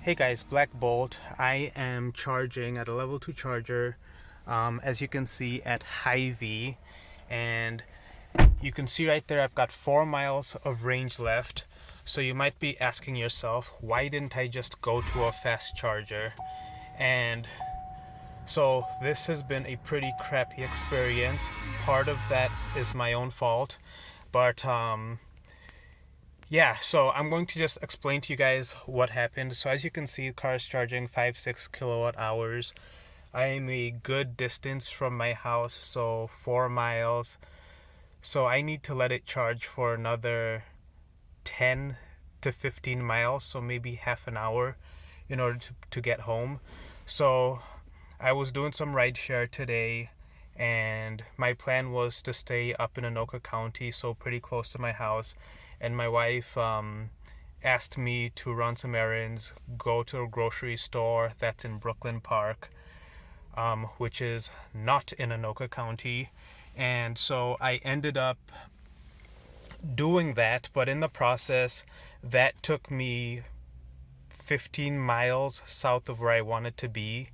Hey guys, Black Bolt. I am charging at a level 2 charger, as you can see at Hy-Vee, and you can see right there I've got 4 miles of range left. So you might be asking yourself, why didn't I just go to a fast charger? And so this has been a pretty crappy experience. Part of that is my own fault, but yeah, so I'm going to just explain to you guys what happened. So as you can see, the car is charging 5-6 kilowatt hours. I am a good distance from my house, so 4 miles. So I need to let it charge for another 10 to 15 miles, so maybe half an hour in order to get home. So I was doing some rideshare today, and my plan was to stay up in Anoka County, so pretty close to my house. And my wife asked me to run some errands, go to a grocery store that's in Brooklyn Park, which is not in Anoka County. And so I ended up doing that, but in the process, that took me 15 miles south of where I wanted to be.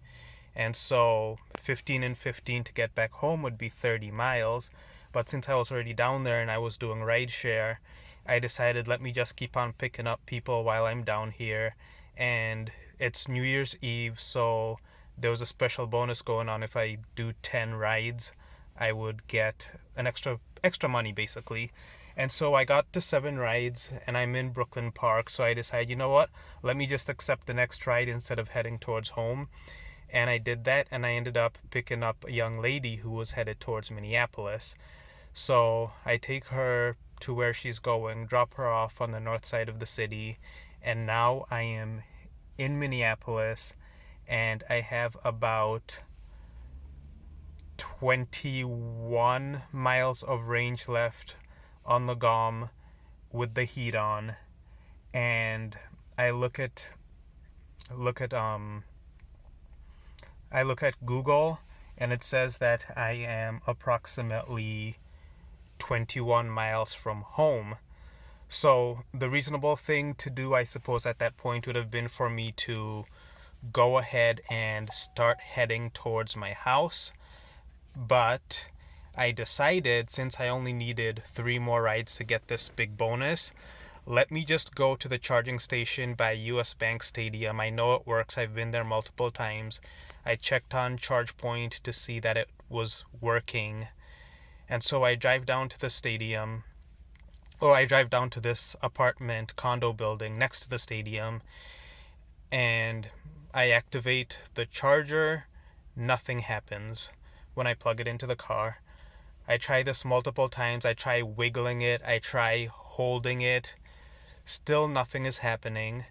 And so 15 and 15 to get back home would be 30 miles. But since I was already down there and I was doing rideshare, I decided let me just keep on picking up people while I'm down here. And it's New Year's Eve, so there was a special bonus going on. If I do 10 rides, I would get an extra money basically. And so I got to 7 rides and I'm in Brooklyn Park, so I decided, you know what? Let me just accept the next ride instead of heading towards home. And I did that, and I ended up picking up a young lady who was headed towards Minneapolis. So I take her to where she's going, drop her off on the north side of the city, and now I am in Minneapolis, and I have about 21 miles of range left on the GOM with the heat on. And I look at Google, and it says that I am approximately 21 miles from home. So the reasonable thing to do, I suppose, at that point would have been for me to go ahead and start heading towards my house. But I decided, since I only needed 3 more rides to get this big bonus, let me just go to the charging station by US Bank Stadium. I know it works. I've been there multiple times. I checked on ChargePoint to see that it was working. And so I drive down to the stadium, or I drive down to this apartment condo building next to the stadium, and I activate the charger. Nothing happens when I plug it into the car. I try this multiple times. I try wiggling it. I try holding it. Still nothing is happening.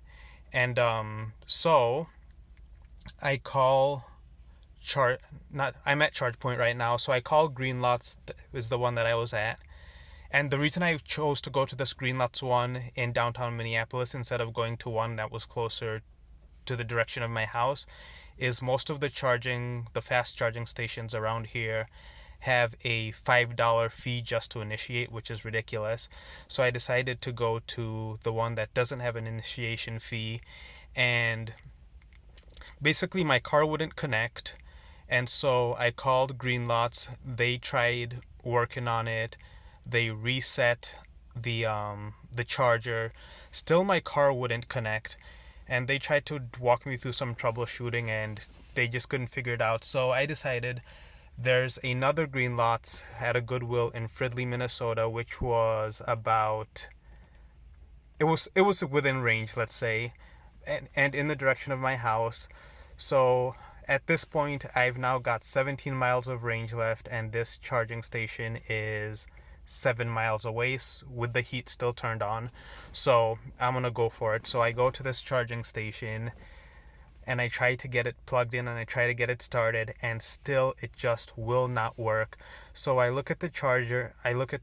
And so I call I'm at ChargePoint right now, so I call Greenlots, is the one that I was at. And the reason I chose to go to this Greenlots one in downtown Minneapolis instead of going to one that was closer to the direction of my house is most of the fast charging stations around here have a $5 fee just to initiate, which is ridiculous. So I decided to go to the one that doesn't have an initiation fee, and basically my car wouldn't connect. And so I called Greenlots. They tried working on it. They reset the charger. Still my car wouldn't connect. And they tried to walk me through some troubleshooting, and they just couldn't figure it out. So I decided there's another Greenlots at a Goodwill in Fridley, Minnesota, which was about it was within range, let's say, and in the direction of my house. So at this point, I've now got 17 miles of range left, and this charging station is 7 miles away with the heat still turned on. So I'm gonna go for it. So I go to this charging station, and I try to get it plugged in, and I try to get it started, and still it just will not work. So I look at the charger, I look at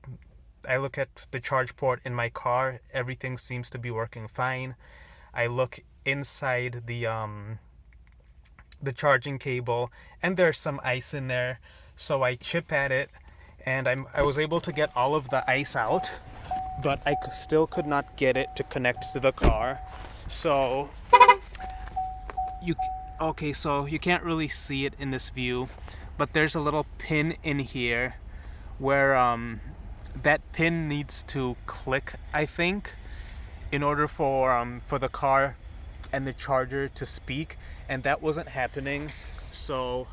the charge port in my car. Everything seems to be working fine. I look inside the charging cable, and there's some ice in there. So I chip at it, and I was able to get all of the ice out, but I still could not get it to connect to the car. So you okay, so you can't really see it in this view, but there's a little pin in here where that pin needs to click, I think, in order for the car and the charger to speak, and that wasn't happening. So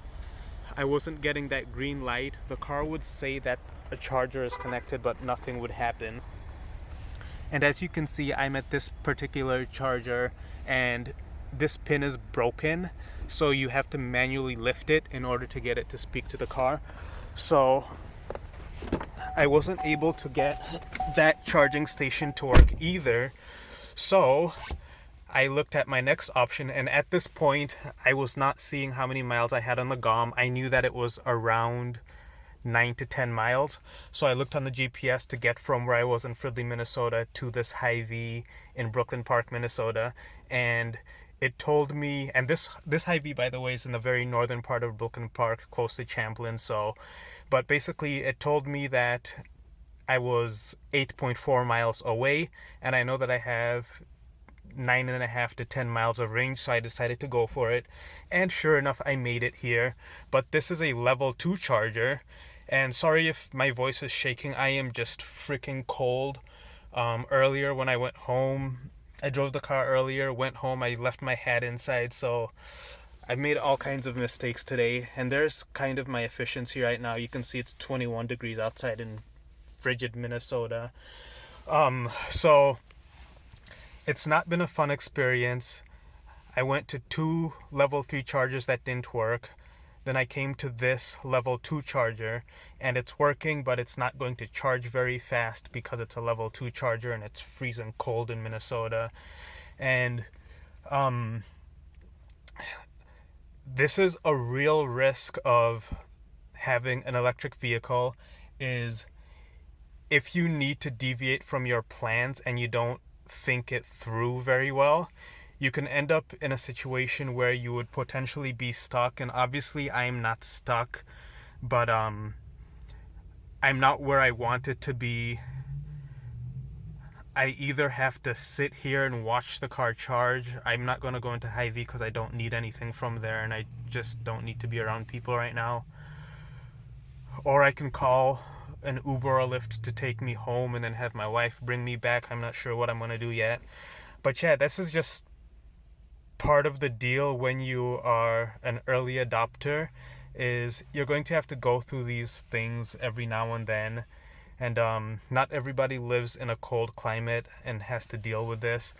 I wasn't getting that green light. The car would say that a charger is connected, but nothing would happen. And as you can see, I'm at this particular charger and this pin is broken, so you have to manually lift it in order to get it to speak to the car. So I wasn't able to get that charging station to work either. So I looked at my next option, and at this point I was not seeing how many miles I had on the GOM. I knew that it was around 9 to 10 miles. So I looked on the GPS to get from where I was in Fridley, Minnesota to this Hy-Vee in Brooklyn Park, Minnesota, and it told me, and this Hy-Vee, by the way, is in the very northern part of Brooklyn Park, close to Champlin. So, but basically it told me that I was 8.4 miles away, and I know that I have 9.5 to 10 miles of range, so I decided to go for it. And sure enough, I made it here. But this is a level 2 charger, and sorry if my voice is shaking. I am just freaking cold. Earlier when I went home, I drove the car earlier, went home, I left my hat inside, so I've made all kinds of mistakes today. And there's kind of my efficiency right now. You can see it's 21 degrees outside in frigid Minnesota. So it's not been a fun experience. I went to 2 level 3 chargers that didn't work. Then I came to this level 2 charger, and it's working, but it's not going to charge very fast because it's a level 2 charger and it's freezing cold in Minnesota. And this is a real risk of having an electric vehicle, is if you need to deviate from your plans and you don't think it through very well, you can end up in a situation where you would potentially be stuck. And obviously I'm not stuck, but I'm not where I want it to be. I either have to sit here and watch the car charge. I'm not going to go into Hy-Vee because I don't need anything from there, and I just don't need to be around people right now. Or I can call an Uber or a Lyft to take me home and then have my wife bring me back. I'm not sure what I'm going to do yet. But yeah, this is just part of the deal when you are an early adopter, is you're going to have to go through these things every now and then. And not everybody lives in a cold climate and has to deal with this,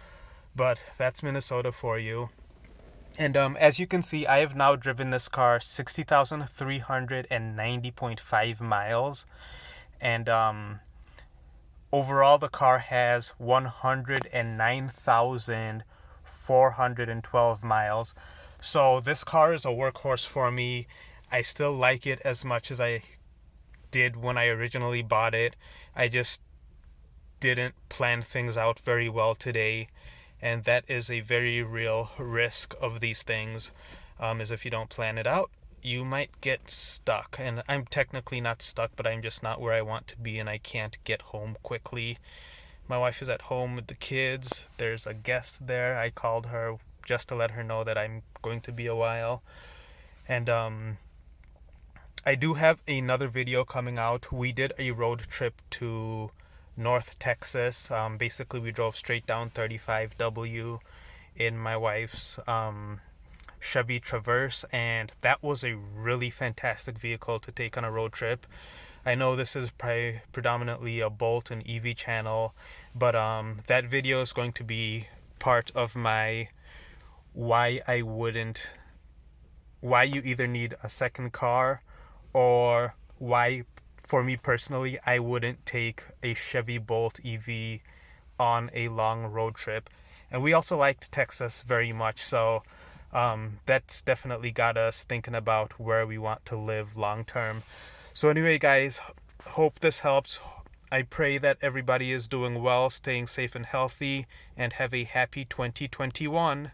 but that's Minnesota for you. And as you can see, I have now driven this car 60,390.5 miles. And overall, the car has 109,412 miles. So this car is a workhorse for me. I still like it as much as I did when I originally bought it. I just didn't plan things out very well today, and that is a very real risk of these things, is if you don't plan it out, you might get stuck. And I'm technically not stuck, but I'm just not where I want to be, and I can't get home quickly. My wife is at home with the kids. There's a guest there. I called her just to let her know that I'm going to be a while. And I do have another video coming out. We did a road trip to North Texas. Basically, we drove straight down 35W in my wife's Chevy Traverse, and that was a really fantastic vehicle to take on a road trip. I know this is predominantly a Bolt and EV channel, but that video is going to be part of my why you either need a second car, or why, for me personally, I wouldn't take a Chevy Bolt EV on a long road trip. And we also liked Texas very much, so that's definitely got us thinking about where we want to live long term. So anyway, guys, hope this helps. I pray that everybody is doing well, staying safe and healthy, and have a happy 2021.